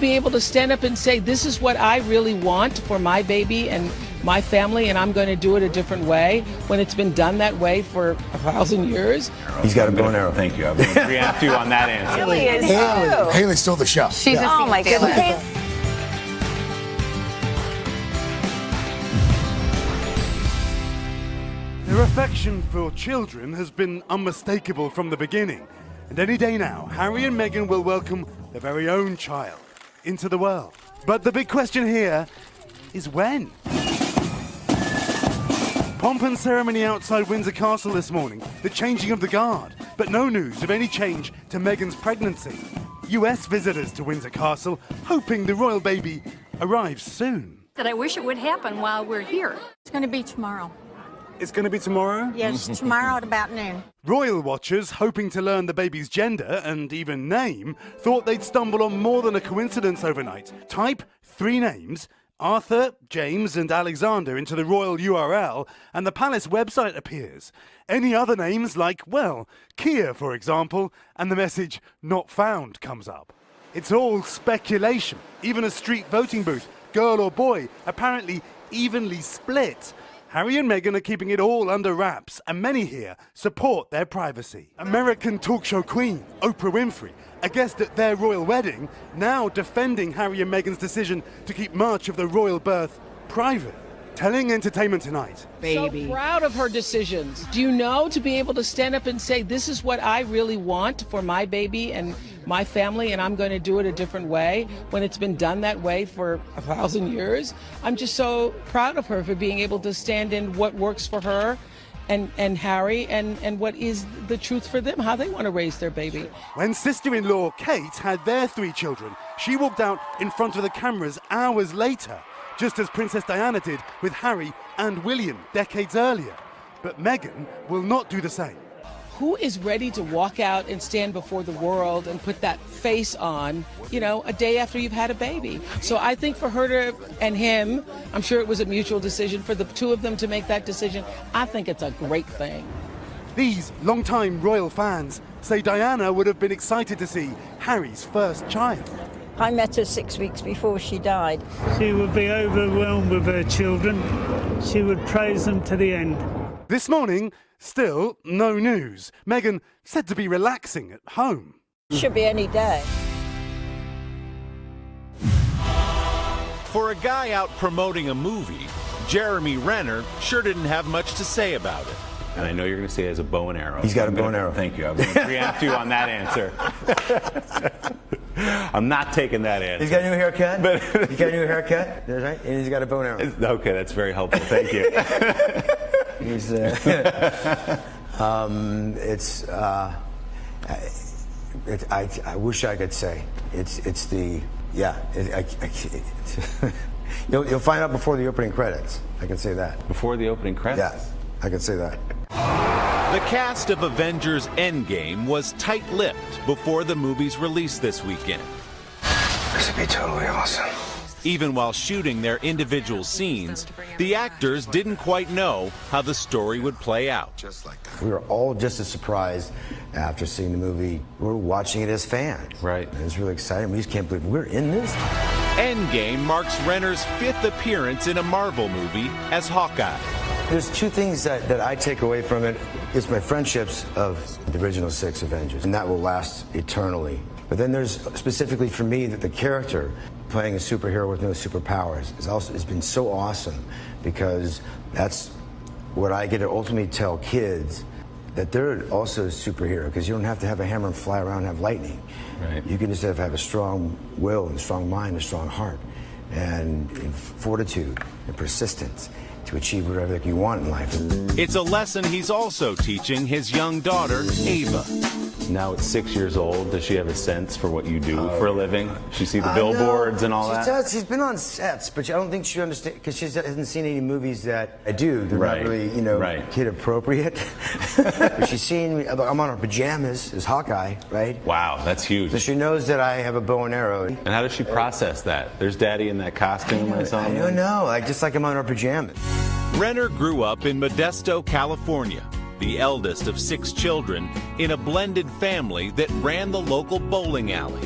be able to stand up and say, this is what I really want for my baby and my family, and I'm going to do it a different way when it's been done that way for 1,000 years. He's got a bow and arrow. Thank you. I'm going to preempt you on that answer. Haley is Haley stole the show. She's a Oh my goodness. Their affection for children has been unmistakable from the beginning. And any day now, Harry and Meghan will welcome their very own child into the world. But the big question here is when? Pomp and ceremony outside Windsor Castle this morning, the changing of the guard, but no news of any change to Meghan's pregnancy. US visitors to Windsor Castle hoping the royal baby arrives soon. That I wish it would happen while we're here. It's going to be tomorrow. It's going to be tomorrow? Yes, tomorrow at about noon. Royal watchers, hoping to learn the baby's gender and even name, thought they'd stumble on more than a coincidence overnight. Type 3 names, Arthur, James and Alexander, into the royal URL, and the palace website appears. Any other names like, well, Kia, for example, and the message "not found" comes up. It's all speculation. Even a street voting booth, girl or boy, apparently evenly split. Harry and Meghan are keeping it all under wraps, and many here support their privacy. American talk show queen Oprah Winfrey, a guest at their royal wedding, now defending Harry and Meghan's decision to keep March of the royal birth private. Telling Entertainment Tonight. Baby. So proud of her decisions. Do you know, to be able to stand up and say, this is what I really want for my baby and my family, and I'm going to do it a different way when it's been done that way for 1,000 years? I'm just so proud of her for being able to stand in what works for her and Harry and what is the truth for them, how they want to raise their baby. When sister-in-law Kate had their 3 children, she walked out in front of the cameras hours later, just as Princess Diana did with Harry and William decades earlier. But Meghan will not do the same. Who is ready to walk out and stand before the world and put that face on, you know, a day after you've had a baby? So I think for her to, and him, I'm sure it was a mutual decision for the two of them to make that decision. I think it's a great thing. These longtime royal fans say Diana would have been excited to see Harry's first child. I met her 6 weeks before she died. She would be overwhelmed with her children. She would praise them to the end. This morning, still no news. Meghan said to be relaxing at home. Should be any day. For a guy out promoting a movie, Jeremy Renner sure didn't have much to say about it. And I know you're going to say he has a bow and arrow. He's got a bow and arrow. Thank you. I was going to preempt you on that answer. I'm not taking that answer. He's got a new haircut. He's got a new haircut. That's right. And he's got a bow and arrow. Okay, that's very helpful. Thank you. He's, I wish I could say it's the you'll find out before the opening credits. I can say that. Before the opening credits? Yeah, I can say that. The cast of Avengers Endgame was tight-lipped before the movie's release this weekend. This would be totally awesome. Even while shooting their individual scenes, the actors didn't quite know how the story would play out. Just like that. We were all just as surprised after seeing the movie. We were watching it as fans. Right. And it was really exciting. We just can't believe we're in this. Endgame marks Renner's 5th appearance in a Marvel movie as Hawkeye. There's 2 things that I take away from it. It's my friendships of the original 6 Avengers, and that will last eternally. But then there's specifically for me that the character playing a superhero with no superpowers has been so awesome, because that's what I get to ultimately tell kids, that they're also a superhero, because you don't have to have a hammer and fly around and have lightning. Right. You can just have a strong will and a strong mind, a strong heart, and fortitude and persistence to achieve whatever you want in life. It's a lesson he's also teaching his young daughter, Ava. Now at 6 years old, does she have a sense for what you do for a living? She see the billboards and all that? Does. She's been on sets, but I don't think she understands, because she hasn't seen any movies that I do. They're not really, kid appropriate. But she's seen me. I'm on her pajamas as Hawkeye, right? Wow, that's huge. So she knows that I have a bow and arrow. And how does she process that? There's Daddy in that costume or something? I don't know. Just like I'm on her pajamas. Renner grew up in Modesto, California, the eldest of 6 children in a blended family that ran the local bowling alley.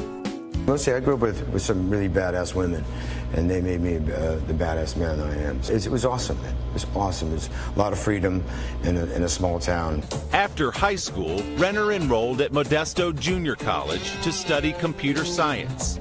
Mostly I grew up with some really badass women, and they made me the badass man that I am. It was awesome, man. It was awesome. It was a lot of freedom in a small town. After high school, Renner enrolled at Modesto Junior College to study computer science.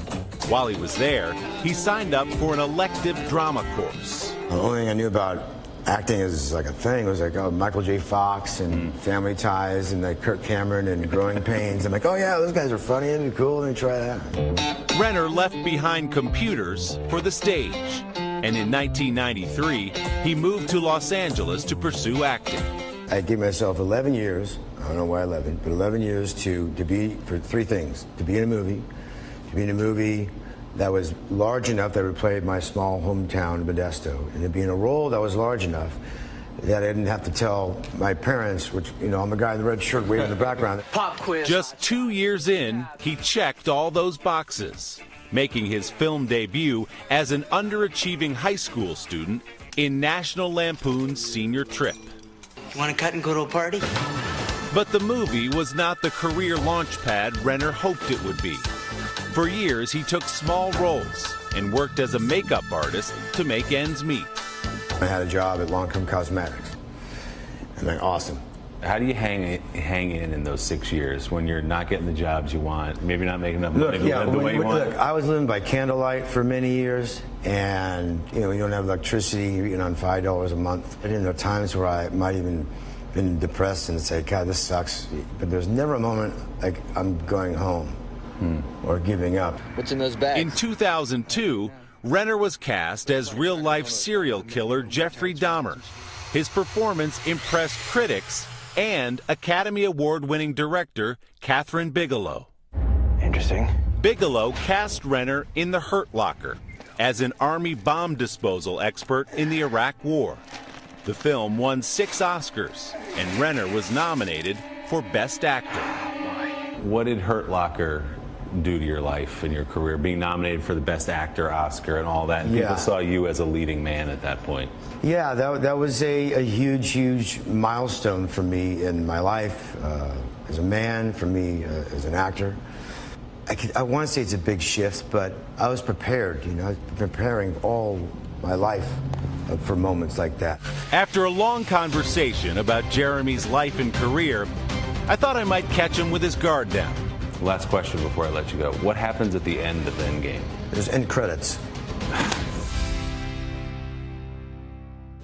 While he was there, he signed up for an elective drama course. The only thing I knew about acting as like a thing was like Michael J. Fox and Family Ties and like Kirk Cameron and Growing Pains. I'm like, oh yeah, those guys are funny and cool. Let me try that. Renner left behind computers for the stage. And in 1993, he moved to Los Angeles to pursue acting. I gave myself 11 years, I don't know why 11, but 11 years to be, for three things. To be in a movie that was large enough that would play my small hometown, Modesto, and to be in a role that was large enough that I didn't have to tell my parents, which, you know, I'm the guy in the red shirt waving in the background. Pop quiz. Just 2 years in, he checked all those boxes, making his film debut as an underachieving high school student in National Lampoon's Senior Trip. You want to cut and go to a party? But the movie was not the career launchpad Renner hoped it would be. For years, he took small roles and worked as a makeup artist to make ends meet. I had a job at Lancome Cosmetics. I'm like, awesome. How do you hang in those 6 years when you're not getting the jobs you want, maybe not making enough money to live the way you want? Look, I was living by candlelight for many years, and you know, you don't have electricity, you're eating on $5 a month. I didn't know times where I might even been depressed and say, God, this sucks. But there's never a moment like I'm going home or giving up. What's in those bags? In 2002, Renner was cast as real-life serial killer Jeffrey Dahmer. His performance impressed critics and Academy Award-winning director Catherine Bigelow. Interesting. Bigelow cast Renner in The Hurt Locker as an Army bomb disposal expert in the Iraq War. The film won 6 Oscars, and Renner was nominated for Best Actor. What did Hurt Locker do to your life and your career, being nominated for the Best Actor Oscar and all that? And people saw you as a leading man at that point. Yeah, that was a huge milestone for me in my life as a man, for me as an actor. I want to say it's a big shift, but I was prepared. You know, I was preparing all my life for moments like that. After a long conversation about Jeremy's life and career, I thought I might catch him with his guard down. Last question before I let you go. What happens at the end of Endgame? There's end credits.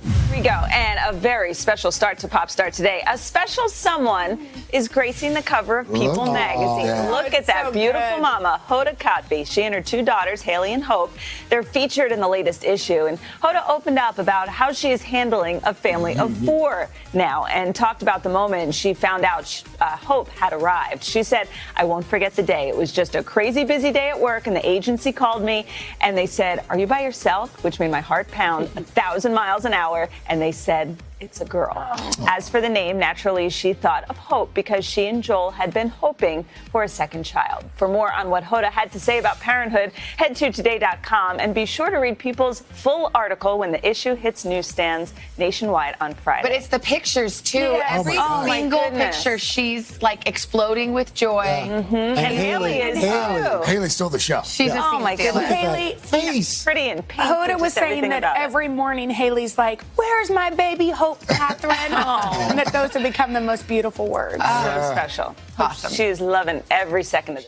Here we go, and a very special start to Pop Star today. A special someone is gracing the cover of People magazine. Yeah. Look at that beautiful mama, Hoda Kotb. She and her 2 daughters, Haley and Hope, they're featured in the latest issue. And Hoda opened up about how she is handling a family of 4 now and talked about the moment she found out Hope had arrived. She said, I won't forget the day. It was just a crazy busy day at work, and the agency called me, and they said, are you by yourself? Which made my heart pound 1,000 miles an hour. And they said, it's a girl. As for the name, naturally, she thought of Hope because she and Joel had been hoping for a second child. For more on what Hoda had to say about parenthood, head to today.com and be sure to read People's full article when the issue hits newsstands nationwide on Friday. But it's the pictures, too. Yes. Every single picture, she's like exploding with joy. And Haley is too. Haley stole the show. She's a Oh my goodness. Haley, face. Pretty and pink. Hoda was just saying everything that about it. every morning Haley's like, where's my baby Hope, Catherine? And that those have become the most beautiful words. So special. Awesome. She is loving every second of it.